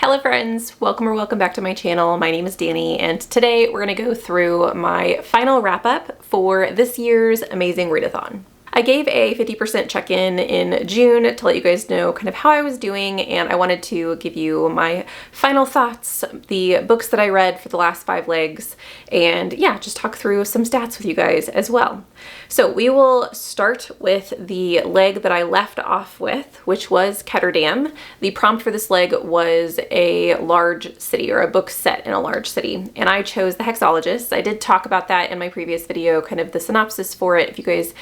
Hello friends, welcome or welcome back to my channel. My name is Danny and today we're going to go through my final wrap up for this year's Amazing Readathon. I gave a 50% check-in in June to let you guys know kind of how I was doing, and I wanted to give you my final thoughts, the books that I read for the last 5 legs, and yeah, just talk through some stats with you guys as well. So we will start with the leg that I left off with, which was Ketterdam. The prompt for this leg was a large city, or a book set in a large city, and I chose the Hexologist. I did talk about that in my previous video, kind of the synopsis for it. If you guys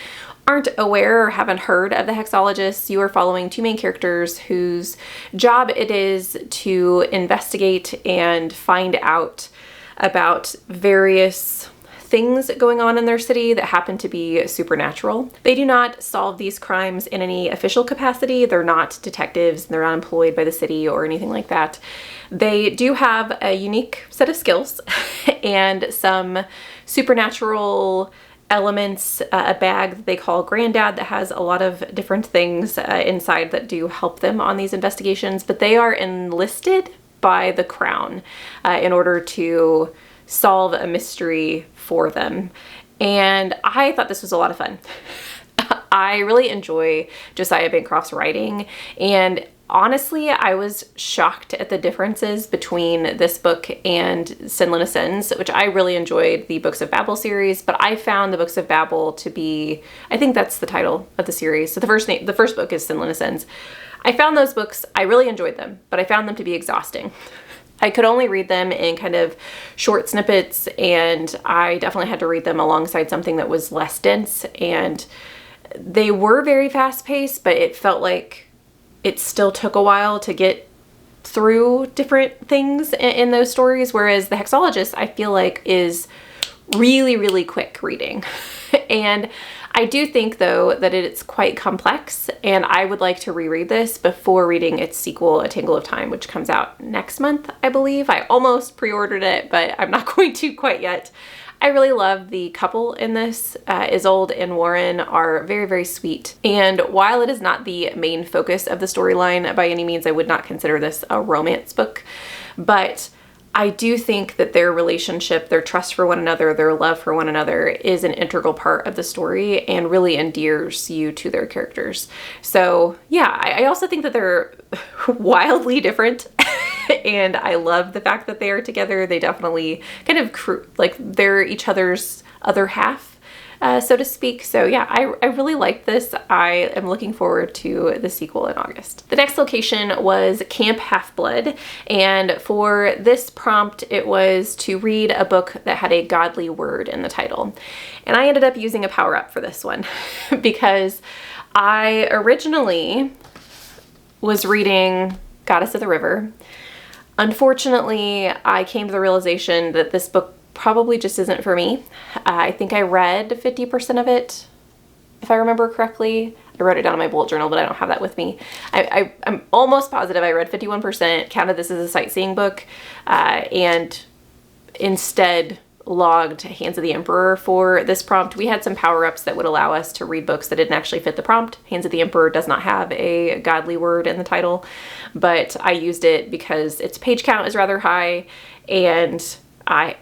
aren't aware or haven't heard of the Hexologist, you are following 2 main characters whose job it is to investigate and find out about various things going on in their city that happen to be supernatural. They do not solve these crimes in any official capacity. They're not detectives, and they're not employed by the city or anything like that. They do have a unique set of skills and some supernatural elements, a bag that they call Granddad that has a lot of different things inside that do help them on these investigations, but they are enlisted by the Crown in order to solve a mystery for them. And I thought this was a lot of fun. I really enjoy Joshiah Bancroft's writing, and honestly, I was shocked at the differences between this book and Sinlin Ascends, which I really enjoyed the Books of Babel series, but I found the Books of Babel to be, I think that's the title of the series. So the first book is Sinlin Ascends. I found those books, I really enjoyed them, but I found them to be exhausting. I could only read them in kind of short snippets, and I definitely had to read them alongside something that was less dense, and they were very fast-paced, but it felt like it still took a while to get through different things in those stories, whereas the Hexologist, I feel like, is really, really quick reading. And I do think, though, that it's quite complex, and I would like to reread this before reading its sequel, A Tangle of Time, which comes out next month, I believe. I almost pre-ordered it, but I'm not going to quite yet. I really love the couple in this. Isolde and Warren are very, very sweet. And while it is not the main focus of the storyline by any means, I would not consider this a romance book. But I do think that their relationship, their trust for one another, their love for one another is an integral part of the story and really endears you to their characters. So yeah, I also think that they're wildly different. And I love the fact that they are together. They definitely kind of they're each other's other half, so to speak. So yeah, I really like this. I am looking forward to the sequel in August. The next location was Camp Half-Blood, and for this prompt, it was to read a book that had a godly word in the title. And I ended up using a power-up for this one because I originally was reading Goddess of the River. Unfortunately, I came to the realization that this book probably just isn't for me. I think I read 50% of it, if I remember correctly. I wrote it down in my bullet journal, but I don't have that with me. I'm almost positive I read 51%, counted this as a sightseeing book, and instead logged Hands of the Emperor for this prompt. We had some power-ups that would allow us to read books that didn't actually fit the prompt. Hands of the Emperor does not have a godly word in the title, but I used it because its page count is rather high, and I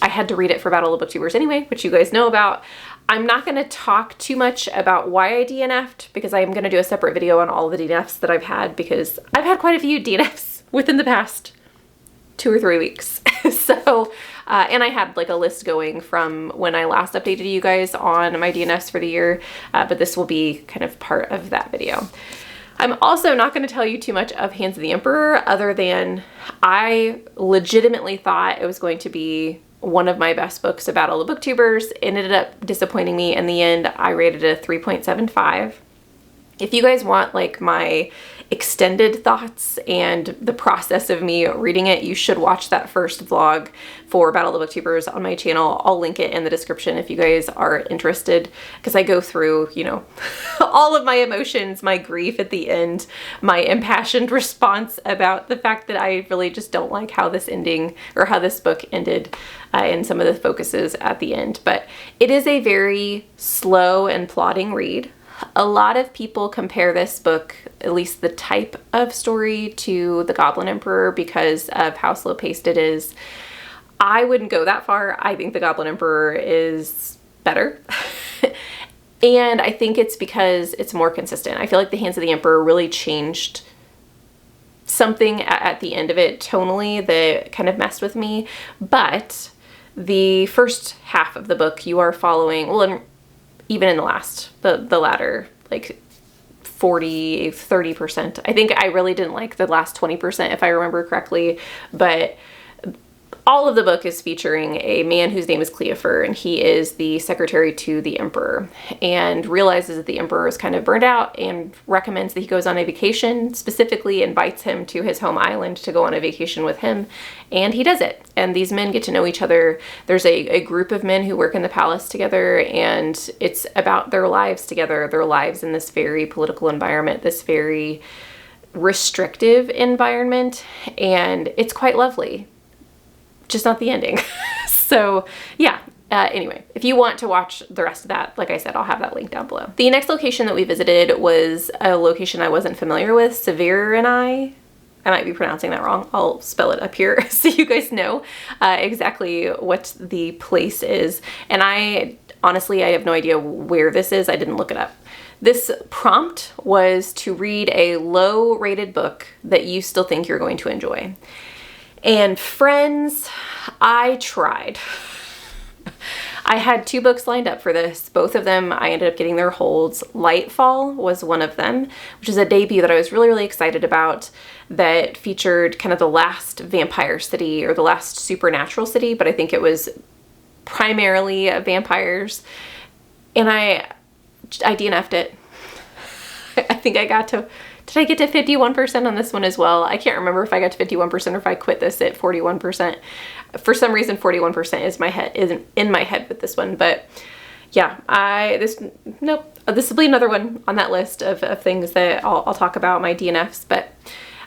had to read it for Battle of Booktubers anyway, which you guys know about. I'm not going to talk too much about why I DNF'd, because I'm going to do a separate video on all of the DNFs that I've had, because I've had quite a few DNFs within the past 2 or 3 weeks. So, and I had like a list going from when I last updated you guys on my DNFs for the year, but this will be kind of part of that video. I'm also not going to tell you too much of Hands of the Emperor, other than I legitimately thought it was going to be one of my best books of Battle of Booktubers. It ended up disappointing me in the end. I rated it a 3.75. If you guys want like my extended thoughts and the process of me reading it, you should watch that first vlog for Battle of Booktubers on my channel. I'll link it in the description if you guys are interested, because I go through, you know, all of my emotions, my grief at the end, my impassioned response about the fact that I really just don't like how this ending, or how this book ended, and some of the focuses at the end. But it is a very slow and plodding read. A lot of people compare this book, at least the type of story, to The Goblin Emperor because of how slow-paced it is. I wouldn't go that far. I think The Goblin Emperor is better. And I think it's because it's more consistent. I feel like The Hands of the Emperor really changed something at the end of it tonally that kind of messed with me. But the first half of the book, you are following, well, and even in the latter, like 30%. I think I really didn't like the last 20%, if I remember correctly, but all of the book is featuring a man whose name is Cleophar, and he is the secretary to the emperor, and realizes that the emperor is kind of burned out and recommends that he goes on a vacation, specifically invites him to his home island to go on a vacation with him, and he does it. And these men get to know each other. There's a group of men who work in the palace together, and it's about their lives together, their lives in this very political environment, this very restrictive environment, and it's quite lovely. Just not the ending. So yeah, anyway, if you want to watch the rest of that, like I said, I'll have that link down below. The next location that we visited was a location I wasn't familiar with, Scarano. I might be pronouncing that wrong. I'll spell it up here so you guys know exactly what the place is. And honestly, I have no idea where this is. I didn't look it up. This prompt was to read a low-rated book that you still think you're going to enjoy. And friends, I tried. I had 2 books lined up for this. Both of them, I ended up getting their holds. Lightfall was one of them, which is a debut that I was really, really excited about, that featured kind of the last vampire city, or the last supernatural city, but I think it was primarily vampires. And I DNF'd it. I think I got to... Did I get to 51% on this one as well? I can't remember if I got to 51% or if I quit this at 41%. For some reason, 41% is in my head with this one. But yeah, this will be another one on that list of things that I'll talk about, my DNFs. But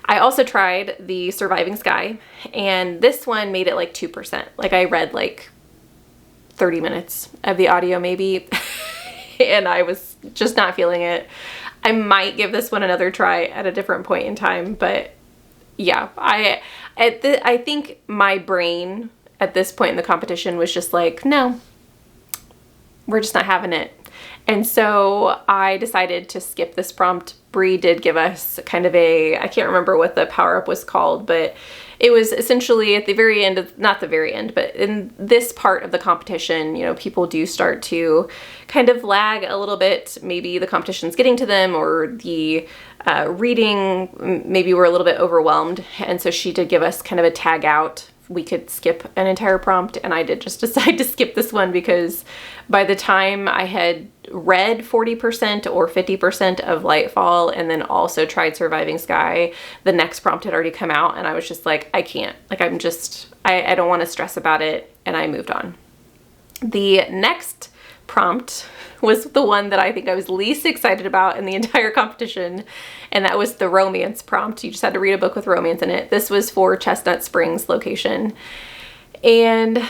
I also tried the Surviving Sky, and this one made it like 2%. Like I read like 30 minutes of the audio maybe, and I was just not feeling it. I might give this one another try at a different point in time, but yeah, I think my brain at this point in the competition was just like, no, we're just not having it. And so I decided to skip this prompt. Bree did give us kind of I can't remember what the power-up was called, but it was essentially at the very end of, not the very end, but in this part of the competition, you know, people do start to kind of lag a little bit. Maybe the competition's getting to them, or the reading, maybe we're a little bit overwhelmed. And so she did give us kind of a tag out. We could skip an entire prompt, and I did just decide to skip this one because by the time I had read 40% or 50% of Lightfall and then also tried Surviving Sky, the next prompt had already come out, and I was just like, I can't. Like, I don't want to stress about it, and I moved on. The next prompt was the one that I think I was least excited about in the entire competition, and that was the romance prompt. You just had to read a book with romance in it. This was for Chestnut Springs location, and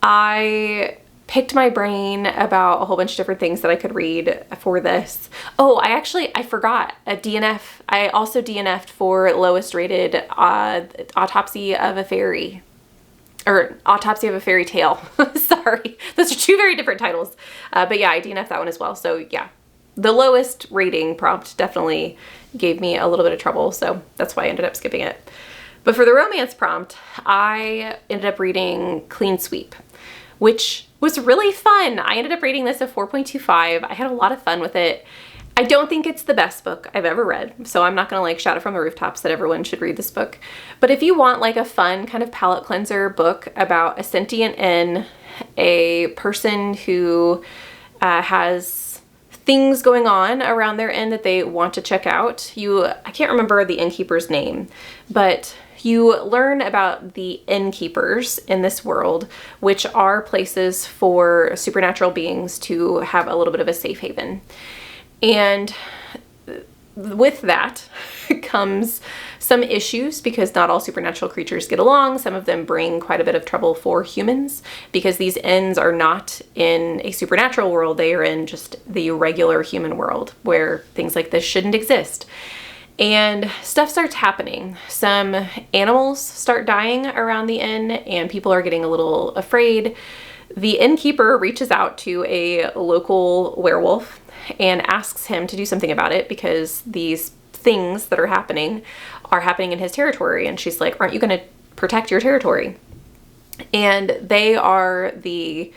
I picked my brain about a whole bunch of different things that I could read for this. Oh, I forgot a DNF. I also DNF'd for lowest rated Autopsy of a Fairy. Or Autopsy of a Fairytale. Sorry. Those are 2 very different titles. But yeah, I DNF'd that one as well. So yeah, the lowest rating prompt definitely gave me a little bit of trouble. So that's why I ended up skipping it. But for the romance prompt, I ended up reading Clean Sweep, which was really fun. I ended up rating this a 4.25. I had a lot of fun with it. I don't think it's the best book I've ever read, so I'm not gonna like shout it from the rooftops that everyone should read this book. But if you want like a fun kind of palate cleanser book about a sentient inn, a person who has things going on around their inn that they want to check out, I can't remember the innkeeper's name, but you learn about the innkeepers in this world, which are places for supernatural beings to have a little bit of a safe haven. And with that comes some issues because not all supernatural creatures get along. Some of them bring quite a bit of trouble for humans because these ends are not in a supernatural world. They are in just the regular human world where things like this shouldn't exist. And stuff starts happening. Some animals start dying around the inn and people are getting a little afraid. The innkeeper reaches out to a local werewolf and asks him to do something about it because these things that are happening in his territory. And she's like, aren't you going to protect your territory? And they are the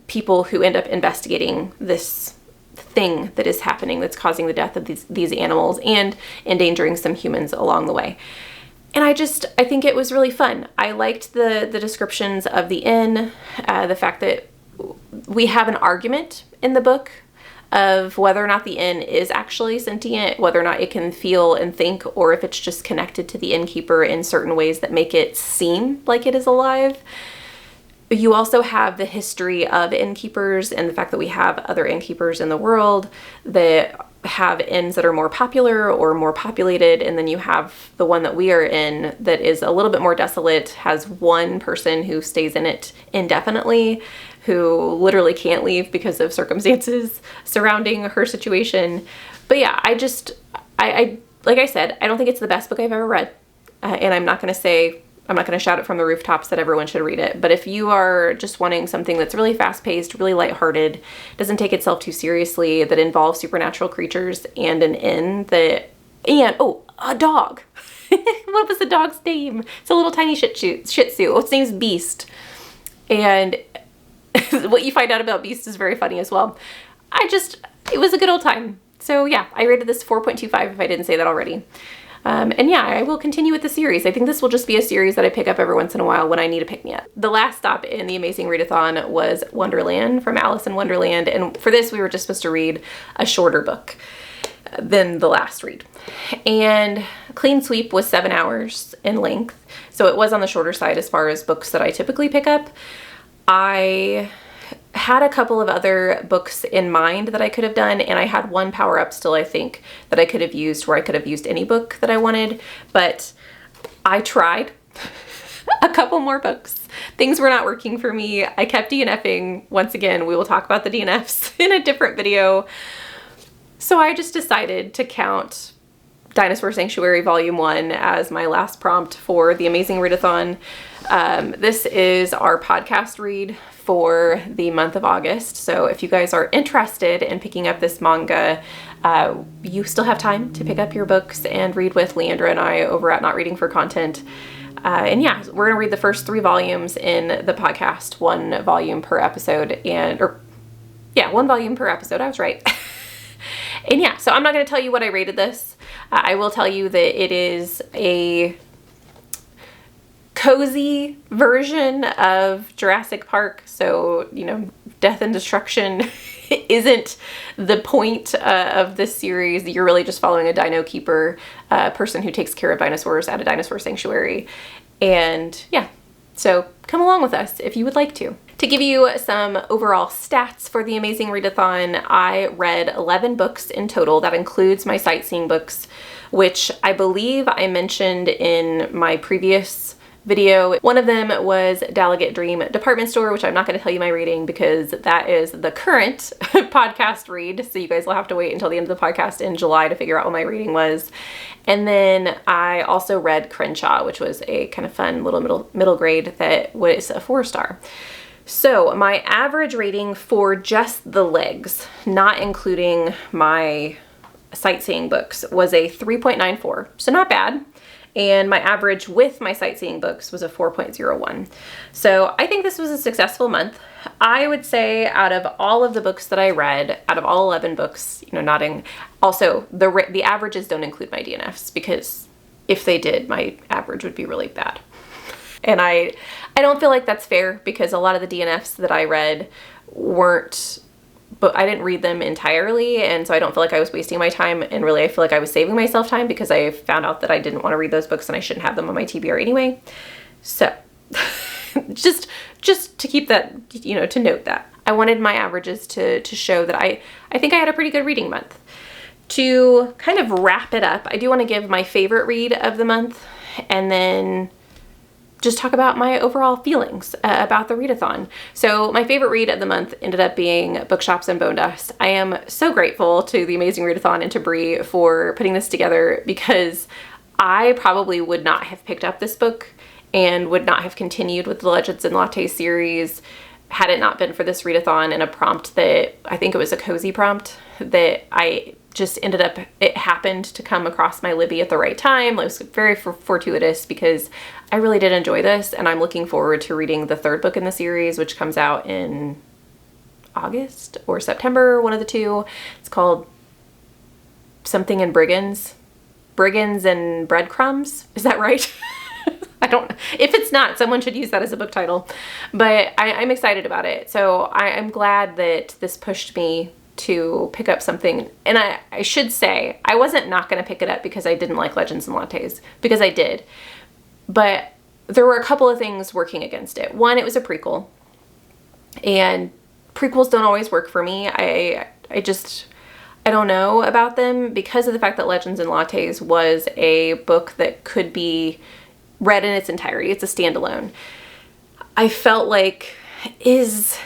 people who end up investigating this thing that is happening that's causing the death of these animals and endangering some humans along the way. And I think it was really fun. I liked the descriptions of the inn, the fact that we have an argument in the book of whether or not the inn is actually sentient, whether or not it can feel and think, or if it's just connected to the innkeeper in certain ways that make it seem like it is alive. You also have the history of innkeepers and the fact that we have other innkeepers in the world that have inns that are more popular or more populated, and then you have the one that we are in that is a little bit more desolate, has one person who stays in it indefinitely, who literally can't leave because of circumstances surrounding her situation. But yeah, I like I said, I don't think it's the best book I've ever read, and I'm not going to shout it from the rooftops that everyone should read it. But if you are just wanting something that's really fast-paced, really lighthearted, doesn't take itself too seriously, that involves supernatural creatures and an inn a dog. What was the dog's name? It's a little tiny shih tzu. Its name's Beast. And what you find out about Beast is very funny as well. It was a good old time. So yeah, I rated this 4.25 if I didn't say that already. And yeah, I will continue with the series. I think this will just be a series that I pick up every once in a while when I need a pick-me-up. The last stop in the Amazing Readathon was Wonderland from Alice in Wonderland. And for this, we were just supposed to read a shorter book than the last read. And Clean Sweep was 7 hours in length. So it was on the shorter side as far as books that I typically pick up. I had a couple of other books in mind that I could have done, and I had one power up still, I think, that I could have used where I could have used any book that I wanted, but I tried a couple more books. Things were not working for me. I kept DNFing. Once again, we will talk about the DNFs in a different video. So I just decided to count Dinosaur Sanctuary Volume 1 as my last prompt for the Amazing Readathon. This is our podcast read for the month of August. So if you guys are interested in picking up this manga, you still have time to pick up your books and read with Leandra and I over at Not Reading for Content. And yeah, we're gonna read the first 3 volumes in the podcast, 1 volume per episode, 1 volume per episode, I was right. And yeah, so I'm not gonna tell you what I rated this. I will tell you that it is a cozy version of Jurassic Park. So, death and destruction isn't the point of this series. You're really just following a dino keeper, person who takes care of dinosaurs at a dinosaur sanctuary. And yeah, so come along with us if you would like to. To give you some overall stats for the Amazing Readathon, I read 11 books in total. That includes my sightseeing books, which I believe I mentioned in my previous video. One of them was Dallergut Dream Department Store, which I'm not going to tell you my reading because that is the current podcast read. So you guys will have to wait until the end of the podcast in July to figure out what my reading was. And then I also read Crenshaw, which was a kind of fun little middle grade that was a 4-star. So my average rating for just the legs, not including my sightseeing books, was a 3.94. So not bad. And my average with my sightseeing books was a 4.01. So I think this was a successful month. I would say out of all of the books that I read, out of all 11 books, also the averages don't include my DNFs, because if they did, my average would be really bad. And I don't feel like that's fair, because a lot of the DNFs that I read weren't, but I didn't read them entirely, and so I don't feel like I was wasting my time, and really I feel like I was saving myself time because I found out that I didn't want to read those books and I shouldn't have them on my TBR anyway. So just to keep that, to note that. I wanted my averages to show that I think I had a pretty good reading month. to kind of wrap it up, I do want to give my favorite read of the month and then just talk about my overall feelings about the readathon. So my favorite read of the month ended up being Bookshops and Bonedust. I am so grateful to the Amazing Readathon and to Bree for putting this together, because I probably would not have picked up this book and would not have continued with the Legends and Latte series had it not been for this readathon and a prompt that I think it was a cozy prompt that I just ended up, it happened to come across my Libby at the right time. It was very fortuitous because I really did enjoy this, and I'm looking forward to reading the third book in the series, which comes out in August or September, one of the two. It's called something in Brigands. Brigands and Breadcrumbs. Is that right? I don't, if it's not, someone should use that as a book title, but I'm excited about it. So I'm glad that this pushed me to pick up something. And I should say, I wasn't not going to pick it up because I didn't like Legends and Lattes, because I did. But there were a couple of things working against it. One, it was a prequel, and prequels don't always work for me. I don't know about them because of the fact that Legends and Lattes was a book that could be read in its entirety. It's a standalone. I felt like, is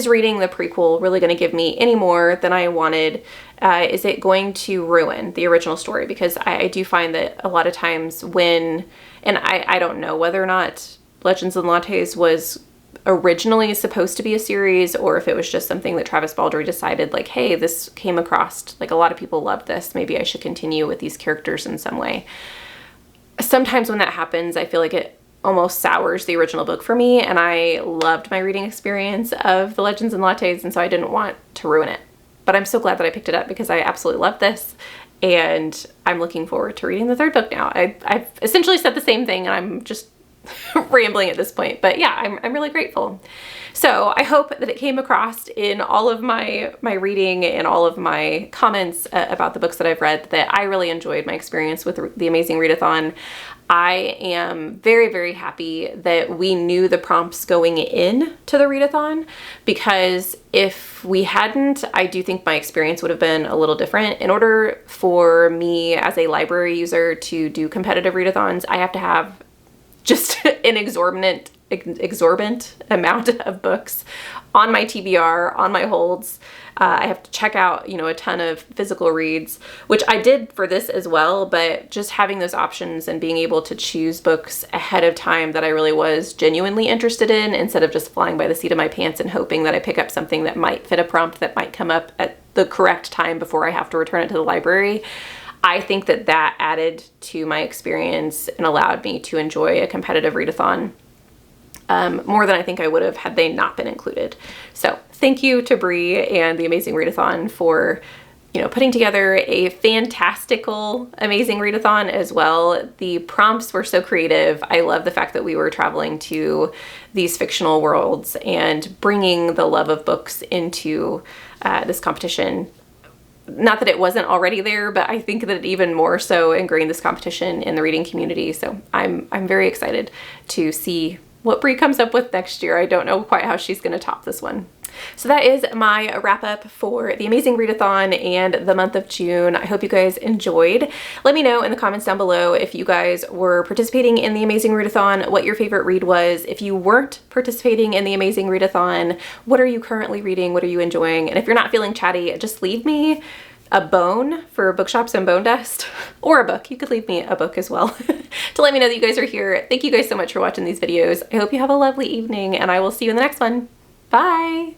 reading the prequel really going to give me any more than I wanted? Is it going to ruin the original story? Because I do find that a lot of times when, and I don't know whether or not Legends and Lattes was originally supposed to be a series, or if it was just something that Travis Baldree decided, like, hey, this came across, like, a lot of people loved this, maybe I should continue with these characters in some way. Sometimes when that happens, I feel like it almost sours the original book for me, and I loved my reading experience of the Legends and Lattes, and so I didn't want to ruin it. But I'm so glad that I picked it up because I absolutely love this, and I'm looking forward to reading the third book now. I've essentially said the same thing, and I'm just rambling at this point, but yeah, I'm really grateful. So I hope that it came across in all of my reading and all of my comments about the books that I've read that I really enjoyed my experience with the Amazing Readathon. I am very, very happy that we knew the prompts going in to the readathon, because if we hadn't, I do think my experience would have been a little different. In order for me as a library user to do competitive readathons, I have to have just an exorbitant amount of books on my TBR, on my holds. I have to check out, a ton of physical reads, which I did for this as well, but just having those options and being able to choose books ahead of time that I really was genuinely interested in, instead of just flying by the seat of my pants and hoping that I pick up something that might fit a prompt that might come up at the correct time before I have to return it to the library. I think that that added to my experience and allowed me to enjoy a competitive readathon more than I think I would have had they not been included. So thank you to Bree and the Amazing Readathon for, putting together a fantastical Amazing Readathon as well. The prompts were so creative. I love the fact that we were traveling to these fictional worlds and bringing the love of books into this competition. Not that it wasn't already there, but I think that it even more so ingrained this competition in the reading community. So I'm very excited to see what Bree comes up with next year. I don't know quite how she's going to top this one. So that is my wrap up for the Amazing Readathon and the month of June. I hope you guys enjoyed. Let me know in the comments down below if you guys were participating in the Amazing Readathon, what your favorite read was. If you weren't participating in the Amazing Readathon, what are you currently reading? What are you enjoying? And if you're not feeling chatty, just leave me a bone for Bookshops and Bonedust, or a book. You could leave me a book as well to let me know that you guys are here. Thank you guys so much for watching these videos. I hope you have a lovely evening, and I will see you in the next one. Bye!